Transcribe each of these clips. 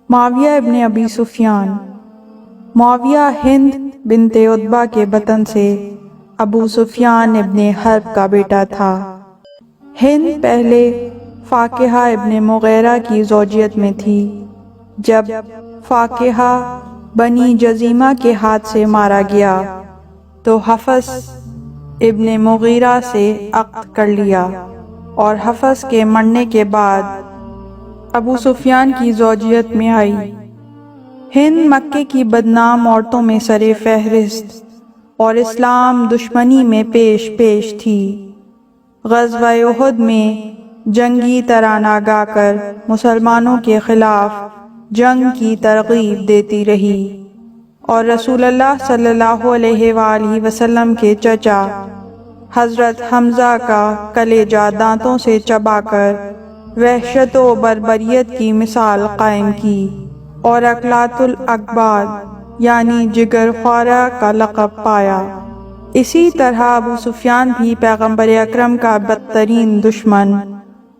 معاویہ ابن ابی سفیان۔ معاویہ ہند بنت عتبہ کے بطن سے ابو سفیان ابن حرب کا بیٹا تھا۔ ہند پہلے فاقہہ ابن مغیرہ کی زوجیت میں تھی۔ جب فاقہہ بنی جزیمہ کے ہاتھ سے مارا گیا تو حفص ابن مغیرہ سے عقد کر لیا، اور حفص کے مرنے کے بعد ابو سفیان کی زوجیت میں آئی۔ ہند مکے کی بدنام عورتوں میں سر فہرست اور اسلام دشمنی میں پیش تھی۔ غزوہ احد میں جنگی ترانہ گا کر مسلمانوں کے خلاف جنگ کی ترغیب دیتی رہی، اور رسول اللہ صلی اللہ علیہ وآلہ وسلم کے چچا حضرت حمزہ کا کلیجہ دانتوں سے چبا کر وحشت و بربریت کی مثال قائم کی، اور اکلات الاکباد یعنی جگر خوارہ کا لقب پایا۔ اسی طرح ابو سفیان بھی پیغمبر اکرم کا بدترین دشمن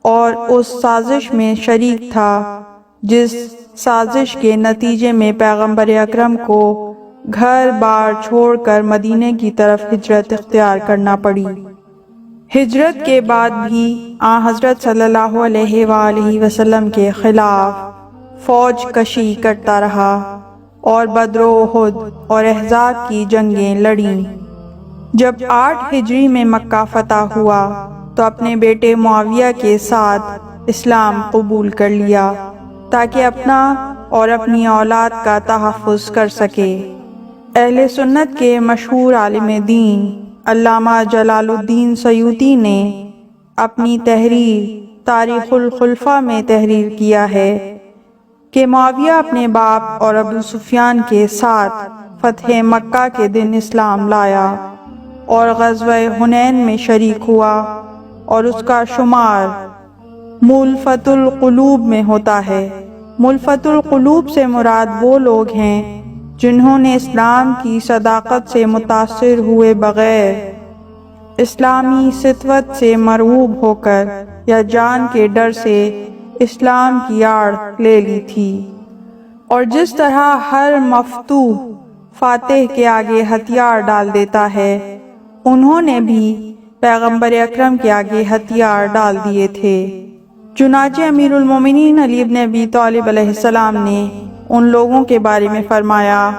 اور اس سازش میں شریک تھا جس سازش کے نتیجے میں پیغمبر اکرم کو گھر بار چھوڑ کر مدینے کی طرف ہجرت اختیار کرنا پڑی۔ ہجرت کے بعد بھی حضرت صلی اللہ علیہ وآلہ وسلم کے خلاف فوج کشی کرتا رہا، اور بدر و احد اور احزاب کی جنگیں لڑیں۔ جب 8 ہجری میں مکہ فتح ہوا تو اپنے بیٹے معاویہ کے ساتھ اسلام قبول کر لیا تاکہ اپنا اور اپنی اولاد کا تحفظ کر سکے۔ اہل سنت کے مشہور عالم دین علامہ جلال الدین سیوطی نے اپنی تحریر تاریخ الخلفاء میں تحریر کیا ہے کہ معاویہ اپنے باپ اور ابو سفیان کے ساتھ فتح مکہ کے دن اسلام لایا اور غزوہ حنین میں شریک ہوا، اور اس کا شمار مؤلفۃ القلوب میں ہوتا ہے۔ مؤلفۃ القلوب سے مراد وہ لوگ ہیں جنہوں نے اسلام کی صداقت سے متاثر ہوئے بغیر اسلامی سطوت سے مرعوب ہو کر یا جان کے ڈر سے اسلام کی آڑ لے لی تھی، اور جس طرح ہر مفتوح فاتح کے آگے ہتھیار ڈال دیتا ہے، انہوں نے بھی پیغمبر اکرم کے آگے ہتھیار ڈال دیے تھے۔ چنانچہ امیر المومنین علی بن ابی طالب علیہ السلام نے ان لوگوں کے بارے میں فرمایا،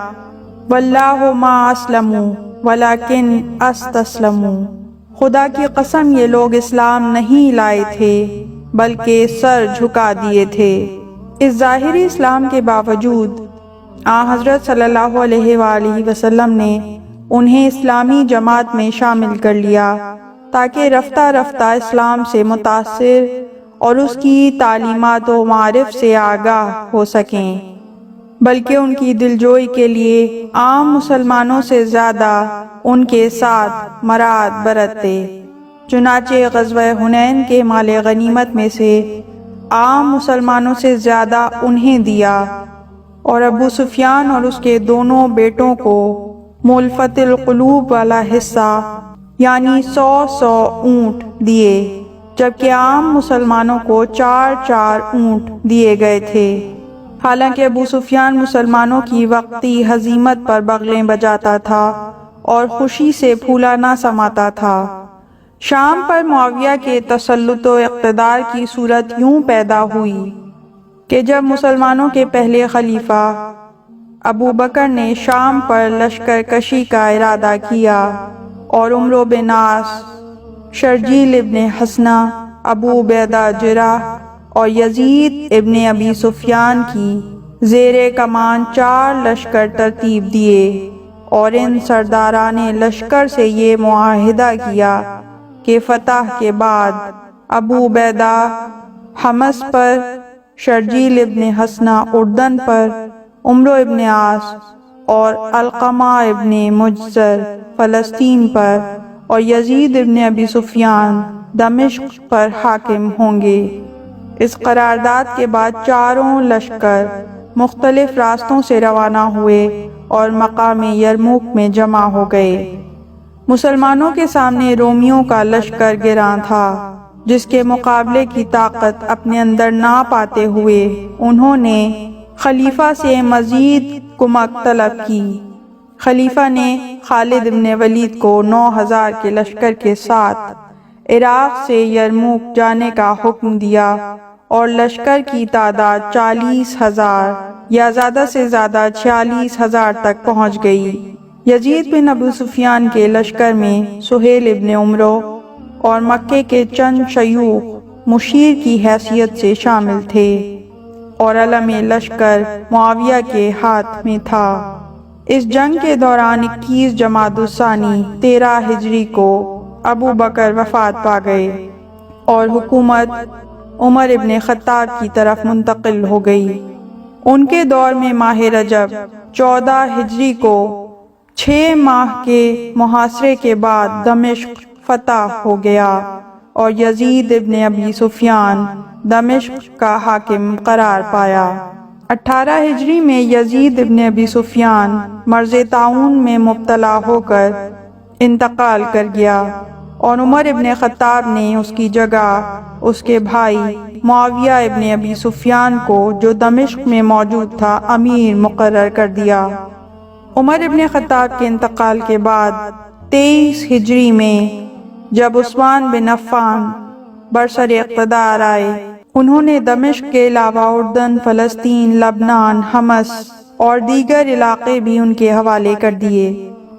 واللہ ما اسلموا ولکن استسلموا، خدا کی قسم یہ لوگ اسلام نہیں لائے تھے بلکہ سر جھکا دیے تھے۔ اس ظاہری اسلام کے باوجود حضرت صلی اللہ علیہ وآلہ وسلم نے انہیں اسلامی جماعت میں شامل کر لیا تاکہ رفتہ رفتہ اسلام سے متاثر اور اس کی تعلیمات و معارف سے آگاہ ہو سکیں، بلکہ ان کی دلجوئی کے لیے عام مسلمانوں سے زیادہ ان کے ساتھ مراد برتے۔ چنانچہ غزوہ حنین کے مال غنیمت میں سے عام مسلمانوں سے زیادہ انہیں دیا، اور ابو سفیان اور اس کے دونوں بیٹوں کو مؤلفۃ القلوب والا حصہ یعنی 100 اونٹ دیے، جبکہ عام مسلمانوں کو 4 اونٹ دیے گئے تھے۔ حالانکہ ابو سفیان مسلمانوں کی وقتی ہزیمت پر بغلیں بجاتا تھا اور خوشی سے پھولا نہ سماتا تھا۔ شام پر معاویہ کے تسلط و اقتدار کی صورت یوں پیدا ہوئی کہ جب مسلمانوں کے پہلے خلیفہ ابو بکر نے شام پر لشکر کشی کا ارادہ کیا، اور عمرو بن عاص، شرجیل ابن حسنہ، ابو عبیدہ جرح اور یزید ابن ابی سفیان کی زیر کمان 4 لشکر ترتیب دیے، اور ان سرداران لشکر سے یہ معاہدہ کیا کہ فتح کے بعد ابو عبیدہ حمص پر، شرجیل ابن حسنہ اردن پر، عمرو ابن عاص اور علقمہ ابن مجزر فلسطین پر، اور یزید ابن ابی سفیان دمشق پر حاکم ہوں گے۔ اس قرارداد کے بعد چاروں لشکر مختلف راستوں سے روانہ ہوئے اور مقام یرموک میں جمع ہو گئے۔ مسلمانوں کے سامنے رومیوں کا لشکر گراں تھا، جس کے مقابلے کی طاقت اپنے اندر نہ پاتے ہوئے انہوں نے خلیفہ سے مزید کمک طلب کی۔ خلیفہ نے خالد بن ولید کو 9,000 کے لشکر کے ساتھ عراق سے یرموک جانے کا حکم دیا اور لشکر کی تعداد 40,000 یا زیادہ سے زیادہ 46,000 تک پہنچ گئی۔ یزید بن ابو سفیان کے لشکر میں سہیل ابن عمرو اور مکے کے چند شیوخ مشیر کی حیثیت سے شامل تھے اور علم لشکر معاویہ کے ہاتھ میں تھا۔ اس جنگ کے دوران 21 جمادی الثانی 13 ہجری کو ابو بکر وفات پا گئے اور حکومت عمر ابن خطاب کی طرف منتقل ہو گئی۔ ان کے دور میں ماہ رجب 14 ہجری کو 6 ماہ کے محاصرے کے بعد دمشق فتح ہو گیا اور یزید ابن ابی سفیان دمشق کا حاکم قرار پایا۔ 18 ہجری میں یزید ابن ابی سفیان مرض طاعون میں مبتلا ہو کر انتقال کر گیا اور عمر ابن خطاب نے اس کی جگہ اس کے بھائی معاویہ ابن ابی سفیان کو، جو دمشق میں موجود تھا، امیر مقرر کر دیا۔ عمر ابن خطاب کے انتقال کے بعد 23 ہجری میں جب عثمان بن عفان برسر اقتدار آئے، انہوں نے دمشق کے علاوہ اردن، فلسطین، لبنان، حمص اور دیگر علاقے بھی ان کے حوالے کر دیے،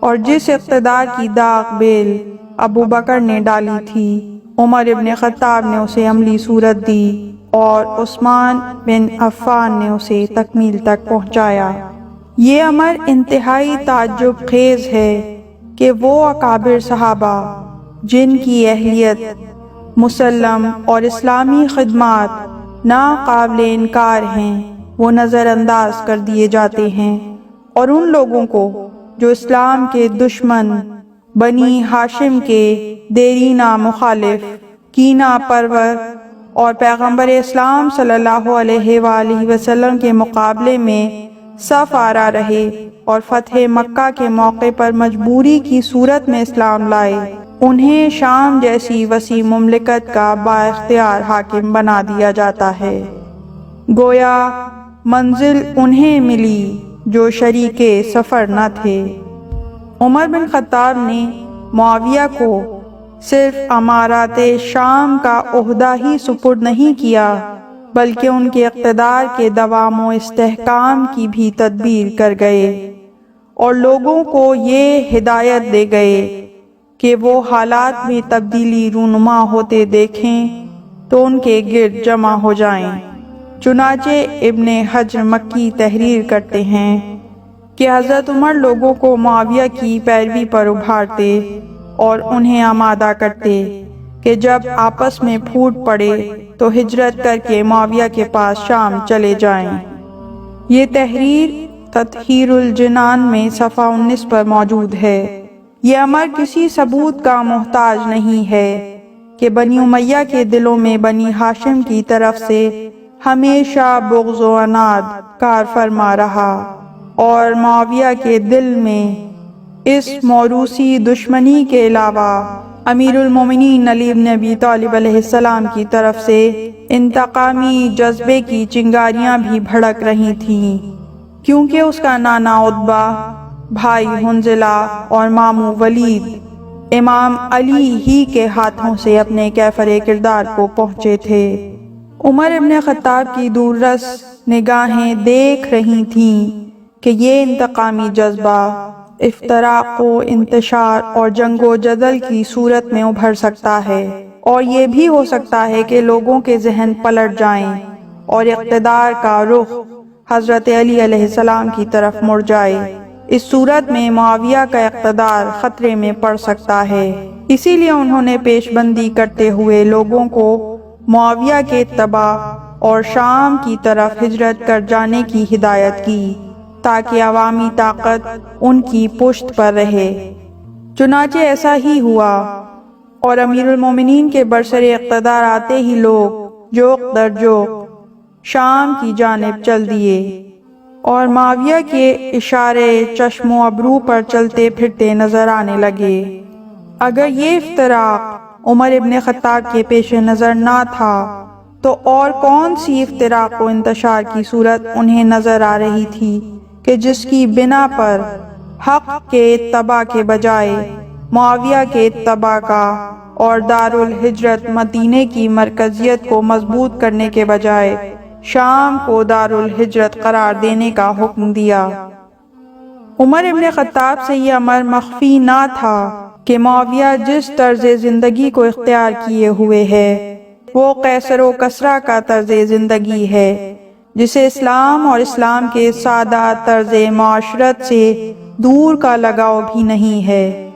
اور جس اقتدار کی داغ بیل ابو بکر نے ڈالی تھی، عمر ابن خطاب نے اسے عملی صورت دی اور عثمان بن عفان نے اسے تکمیل تک پہنچایا۔ یہ امر انتہائی تعجب خیز ہے کہ وہ اکابر صحابہ جن کی اہلیت، مسلم اور اسلامی خدمات ناقابل انکار ہیں، وہ نظر انداز کر دیے جاتے ہیں، اور ان لوگوں کو جو اسلام کے دشمن، بنی ہاشم کے دیرینہ مخالف، کینہ پرور اور پیغمبر اسلام صلی اللہ علیہ وآلہ وسلم کے مقابلے میں صف آرا رہے اور فتح مکہ کے موقع پر مجبوری کی صورت میں اسلام لائے، انہیں شام جیسی وسیع مملکت کا بااختیار حاکم بنا دیا جاتا ہے۔ گویا منزل انہیں ملی جو شریک سفر نہ تھے۔ عمر بن خطاب نے معاویہ کو صرف امارات شام کا عہدہ ہی سپرد نہیں کیا، بلکہ ان کے اقتدار کے دوام و استحکام کی بھی تدبیر کر گئے، اور لوگوں کو یہ ہدایت دے گئے کہ وہ حالات میں تبدیلی رونما ہوتے دیکھیں تو ان کے گرد جمع ہو جائیں۔ چنانچہ ابن حجر مکی تحریر کرتے ہیں کہ حضرت عمر لوگوں کو معاویہ کی پیروی پر ابھارتے اور انہیں آمادہ کرتے کہ جب آپس میں پھوٹ پڑے تو ہجرت کر کے معاویہ کے پاس شام چلے جائیں۔ یہ تحریر تطہیر الجنان میں صفحہ 19 پر موجود ہے۔ یہ امر کسی ثبوت کا محتاج نہیں ہے کہ بنی امیہ کے دلوں میں بنی ہاشم کی طرف سے ہمیشہ بغض و عناد کار فرما رہا، اور معاویہ کے دل میں اس موروثی دشمنی کے علاوہ امیر المومنین علی بن ابی طالب علیہ السلام کی طرف سے انتقامی جذبے کی چنگاریاں بھی بھڑک رہی تھیں، کیونکہ اس کا نانا عتبہ، بھائی حنظلہ اور ماموں ولید امام علی ہی کے ہاتھوں سے اپنے کیفر کردار کو پہنچے تھے۔ عمر ابن خطاب کی دوررس نگاہیں دیکھ رہی تھیں کہ یہ انتقامی جذبہ افتراق و انتشار اور جنگ و جدل کی صورت میں ابھر سکتا ہے، اور یہ بھی ہو سکتا ہے کہ لوگوں کے ذہن پلٹ جائیں اور اقتدار کا رخ حضرت علی علیہ السلام کی طرف مڑ جائے۔ اس صورت میں معاویہ کا اقتدار خطرے میں پڑ سکتا ہے۔ اسی لیے انہوں نے پیش بندی کرتے ہوئے لوگوں کو معاویہ کے اتباع اور شام کی طرف ہجرت کر جانے کی ہدایت کی، تاکہ عوامی طاقت ان کی پشت پر رہے۔ چنانچہ ایسا ہی ہوا، اور امیر المومنین کے برسر اقتدار آتے ہی لوگ جوق در جوق شام کی جانب چل دیے، اور معاویہ کے اشارے چشم و ابرو پر چلتے پھرتے نظر آنے لگے۔ اگر یہ افتراق عمر ابن خطاب کے پیش نظر نہ تھا تو اور کون سی افتراق و انتشار کی صورت انہیں نظر آ رہی تھی کہ جس کی بنا پر حق کے اتباع کے بجائے معاویہ کے اتباع کا اور دارالہجرت مدینے کی مرکزیت کو مضبوط کرنے کے بجائے شام کو دارالہجرت قرار دینے کا حکم دیا۔ عمر ابن خطاب سے یہ امر مخفی نہ تھا کہ معاویہ جس طرز زندگی کو اختیار کیے ہوئے ہے وہ قیصر و کسریٰ کا طرز زندگی ہے جسے اسلام اور اسلام کے سادہ طرز معاشرت سے دور کا لگاؤ بھی نہیں ہے۔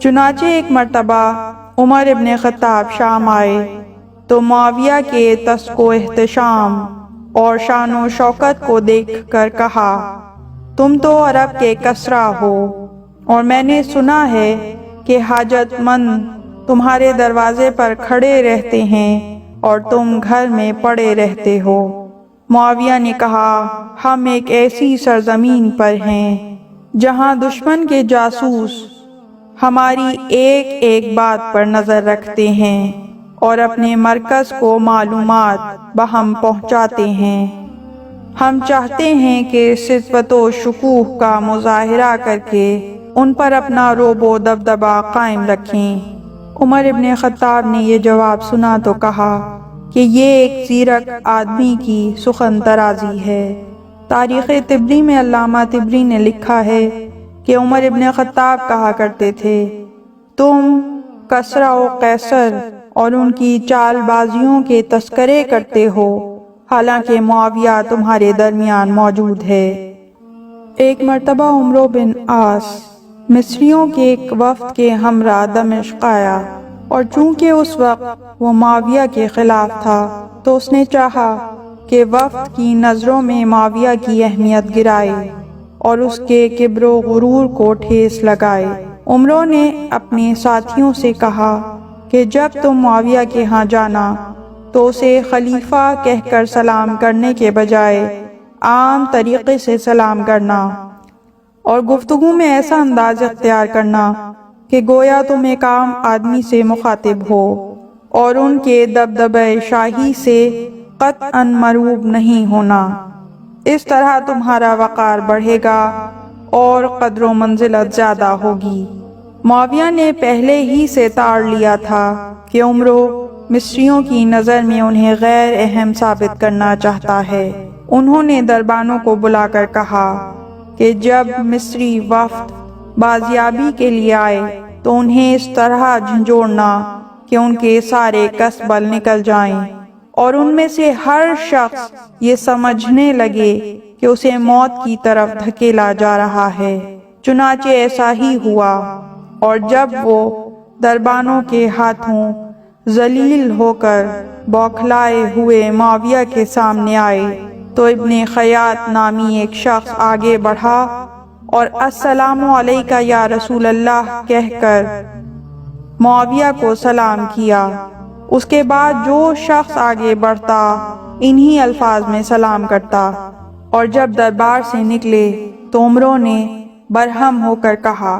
چنانچہ ایک مرتبہ عمر ابن خطاب شام آئے تو معاویہ کے تسک و احتشام اور شان و شوکت کو دیکھ کر کہا، تم تو عرب کے کسریٰ ہو اور میں نے سنا ہے کہ حاجت مند تمہارے دروازے پر کھڑے رہتے ہیں اور تم گھر میں پڑے رہتے ہو۔ معاویہ نے کہا، ہم ایک ایسی سرزمین پر ہیں جہاں دشمن کے جاسوس ہماری ایک ایک بات پر نظر رکھتے ہیں اور اپنے مرکز کو معلومات بہم پہنچاتے ہیں۔ ہم چاہتے ہیں کہ صفت و شکوہ کا مظاہرہ کر کے ان پر اپنا رعب و دبدبہ قائم رکھیں۔ عمر ابن خطاب نے یہ جواب سنا تو کہا کہ یہ ایک زیرک آدمی کی سخن درازی ہے۔ تاریخ طبری میں علامہ طبری نے لکھا ہے کہ عمر ابن خطاب کہا کرتے تھے، تم کسریٰ و قیصر اور ان کی چال بازیوں کے تذکرے کرتے ہو، حالانکہ معاویہ تمہارے درمیان موجود ہے۔ ایک مرتبہ عمرو بن عاص مصریوں کے ایک وفد کے ہمراہ دمشق آیا اور چونکہ اس وقت وہ معاویہ کے خلاف تھا تو اس نے چاہا کہ وفد کی نظروں میں معاویہ کی اہمیت گرائے اور اس کے کبر و غرور کو ٹھیس لگائے۔ عمرو نے اپنے ساتھیوں سے کہا کہ جب تم معاویہ کے ہاں جانا تو اسے خلیفہ کہہ کر سلام کرنے کے بجائے عام طریقے سے سلام کرنا اور گفتگو میں ایسا انداز اختیار کرنا کہ گویا تم ایک عام آدمی سے مخاطب ہو اور ان کے دبدبہ شاہی سے قطعاً مروب نہیں ہونا۔ اس طرح تمہارا وقار بڑھے گا اور قدر و منزلت زیادہ ہوگی۔ معاویہ نے پہلے ہی سے تاڑ لیا تھا کہ عمرو مصریوں کی نظر میں انہیں غیر اہم ثابت کرنا چاہتا ہے۔ انہوں نے دربانوں کو بلا کر کہا کہ جب مصری وفد بازیابی کے لیے آئے تو انہیں اس طرح جھنجھوڑنا کہ ان کے سارے کس بل نکل جائیں اور ان میں سے ہر شخص یہ سمجھنے لگے کہ اسے موت کی طرف دھکیلا جا رہا ہے۔ چنانچہ ایسا ہی ہوا، اور جب وہ دربانوں کے ہاتھوں ذلیل ہو کر بوکھلائے ہوئے معاویہ کے سامنے آئے تو ابن خیاط نامی ایک شخص آگے بڑھا اور السلام علیکہ یا رسول اللہ کہہ کر معاویہ کو سلام کیا۔ اس کے بعد جو شخص آگے بڑھتا انہی الفاظ میں سلام کرتا، اور جب دربار سے نکلے تو عمرو نے برہم ہو کر کہا،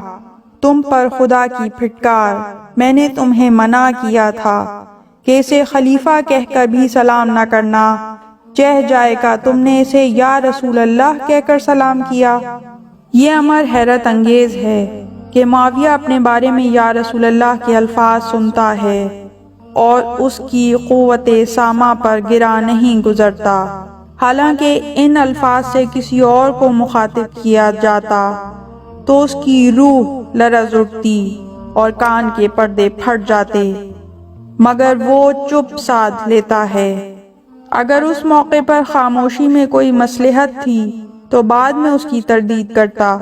تم پر خدا کی پھٹکار، میں نے تمہیں منع کیا تھا کہ اسے خلیفہ کہہ کر بھی سلام نہ کرنا، چہ جائے کا تم نے اسے یا رسول اللہ کہہ کر سلام کیا۔ یہ امر حیرت انگیز ہے کہ معاویہ اپنے بارے میں یا رسول اللہ کے الفاظ سنتا ہے اور اس کی قوت سامع پر گرا نہیں گزرتا، حالانکہ ان الفاظ سے کسی اور کو مخاطب کیا جاتا تو اس کی روح لرز اٹھتی اور کان کے پردے پھٹ جاتے، مگر وہ چپ سادھ لیتا ہے۔ اگر اس موقع پر خاموشی میں کوئی مصلحت تھی تو بعد میں اس کی تردید کرتا،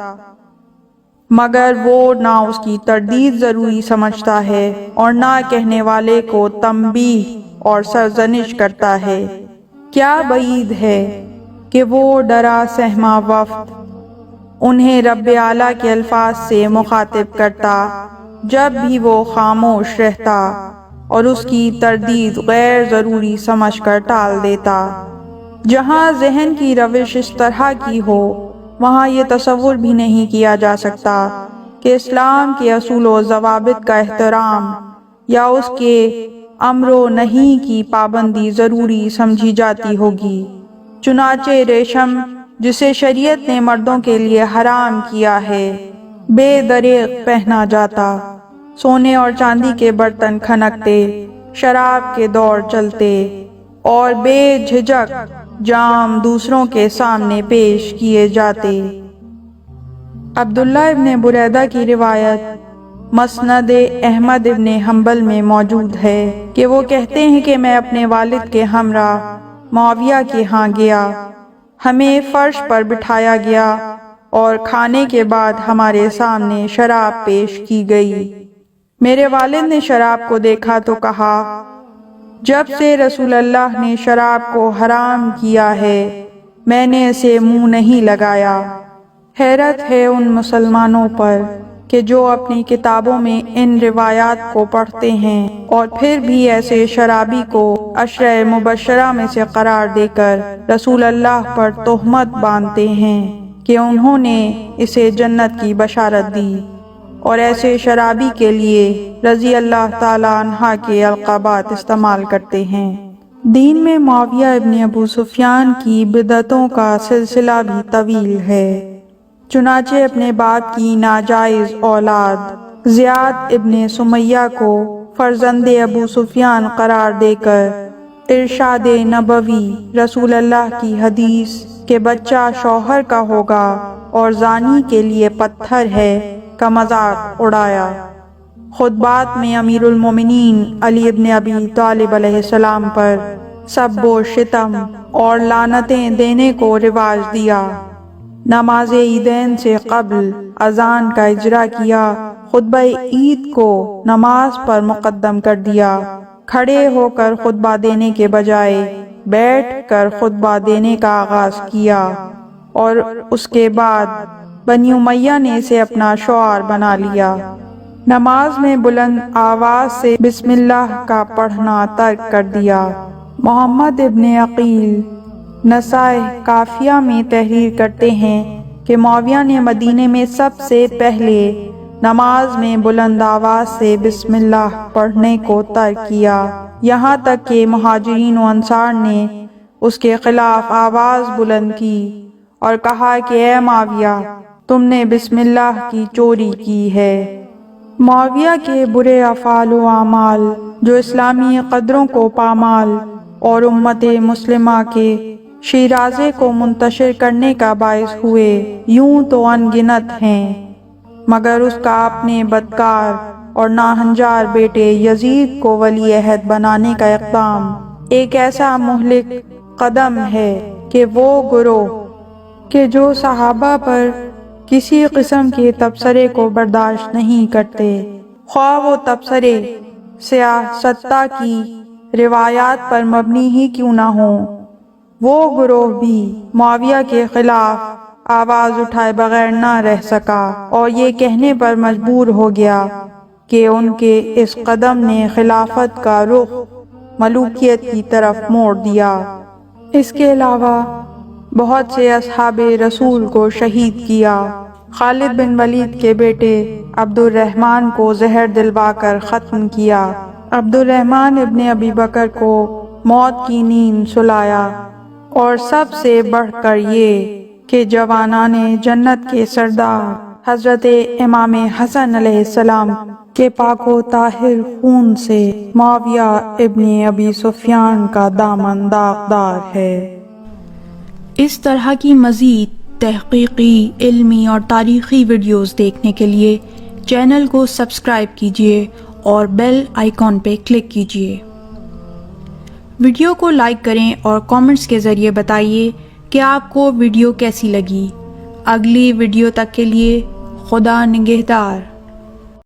مگر وہ نہ اس کی تردید ضروری سمجھتا ہے اور نہ کہنے والے کو تنبیہ اور سرزنش کرتا ہے۔ کیا بعید ہے کہ وہ ڈرا سہما وفد انہیں رب اعلیٰ کے الفاظ سے مخاطب کرتا جب بھی وہ خاموش رہتا اور اس کی تردید غیر ضروری سمجھ کر ٹال دیتا۔ جہاں ذہن کی روش اس طرح کی ہو وہاں یہ تصور بھی نہیں کیا جا سکتا کہ اسلام کے اصول و ضوابط کا احترام یا اس کے امر و نہیں کی پابندی ضروری سمجھی جاتی ہوگی۔ چنانچہ ریشم جسے شریعت نے مردوں کے لیے حرام کیا ہے بے دریغ پہنا جاتا، سونے اور چاندی کے برتن کھنکتے، شراب کے دور چلتے اور بے جھجک جام دوسروں کے سامنے پیش کیے جاتے۔ عبداللہ ابن بریدہ کی روایت مسند احمد ابن حنبل میں موجود ہے کہ وہ کہتے ہیں کہ میں اپنے والد کے ہمراہ معاویہ کے ہاں گیا، ہمیں فرش پر بٹھایا گیا اور کھانے کے بعد ہمارے سامنے شراب پیش کی گئی۔ میرے والد نے شراب کو دیکھا تو کہا، جب سے رسول اللہ نے شراب کو حرام کیا ہے میں نے اسے منہ نہیں لگایا۔ حیرت ہے ان مسلمانوں پر کہ جو اپنی کتابوں میں ان روایات کو پڑھتے ہیں اور پھر بھی ایسے شرابی کو عشرہ مبشرہ میں سے قرار دے کر رسول اللہ پر تہمت باندھتے ہیں کہ انہوں نے اسے جنت کی بشارت دی، اور ایسے شرابی کے لیے رضی اللہ تعالیٰ عنہ کے القابات استعمال کرتے ہیں۔ دین میں معاویہ ابن ابو سفیان کی بدعتوں کا سلسلہ بھی طویل ہے۔ چنانچہ اپنے باپ کی ناجائز اولاد زیاد ابن سمیہ کو فرزند ابو سفیان قرار دے کر ارشاد نبوی رسول اللہ کی حدیث کہ بچہ شوہر کا ہوگا اور زانی کے لیے پتھر ہے کا مذاق اڑایا۔ خطبات میں امیر المومنین علی ابن ابی طالب علیہ السلام پر سب و شتم اور لعنتیں دینے کو رواج دیا۔ نماز عیدین سے قبل اذان کا اجرا کیا، خطبہ عید کو نماز پر مقدم کر دیا، کھڑے ہو کر خطبہ دینے کے بجائے بیٹھ کر خطبہ دینے کا آغاز کیا، اور اس کے بعد بنی امیہ نے اسے اپنا شعار بنا لیا۔ نماز میں بلند آواز سے بسم اللہ کا پڑھنا ترک کر دیا۔ محمد ابن عقیل نسائے کافیہ میں تحریر کرتے ہیں کہ معاویہ نے مدینے میں سب سے پہلے نماز میں بلند آواز سے بسم اللہ پڑھنے کو ترک کیا، یہاں تک کہ مہاجرین و انصار نے اس کے خلاف آواز بلند کی اور کہا کہ اے معاویہ تم نے بسم اللہ کی چوری کی ہے۔ معاویہ کے برے افعال و اعمال جو اسلامی قدروں کو پامال اور امت مسلمہ کے شیرازے کو منتشر کرنے کا باعث ہوئے یوں تو ان گنت ہیں، مگر اس کا اپنے بدکار اور ناہنجار بیٹے یزید کو ولی عہد بنانے کا اقدام ایک ایسا مہلک قدم ہے کہ وہ گروہ کہ جو صحابہ پر کسی قسم کے تبصرے کو برداشت نہیں کرتے، خواہ وہ تبصرے سیاستہ کی روایات پر مبنی ہی کیوں نہ ہوں، وہ گروہ بھی معاویہ کے خلاف آواز اٹھائے بغیر نہ رہ سکا اور یہ کہنے پر مجبور ہو گیا کہ ان کے اس قدم نے خلافت کا رخ ملوکیت کی طرف موڑ دیا۔ اس کے علاوہ بہت سے اصحاب رسول کو شہید کیا۔ خالد بن ولید کے بیٹے عبد الرحمن کو زہر دلوا کر ختم کیا، عبد الرحمن ابن ابی بکر کو موت کی نیند سلایا، اور سب سے بڑھ کر یہ کہ جوانان جنت کے سردار حضرت امام حسن علیہ السلام کے پاک و طاہر خون سے معاویہ ابن ابی سفیان کا دامن داغدار ہے۔ اس طرح کی مزید تحقیقی، علمی اور تاریخی ویڈیوز دیکھنے کے لیے چینل کو سبسکرائب کیجیے اور بیل آئیکن پہ کلک کیجیے۔ ویڈیو کو لائک کریں اور کامنٹس کے ذریعے بتائیے کہ آپ کو ویڈیو کیسی لگی۔ اگلی ویڈیو تک کے لیے خدا نگہدار۔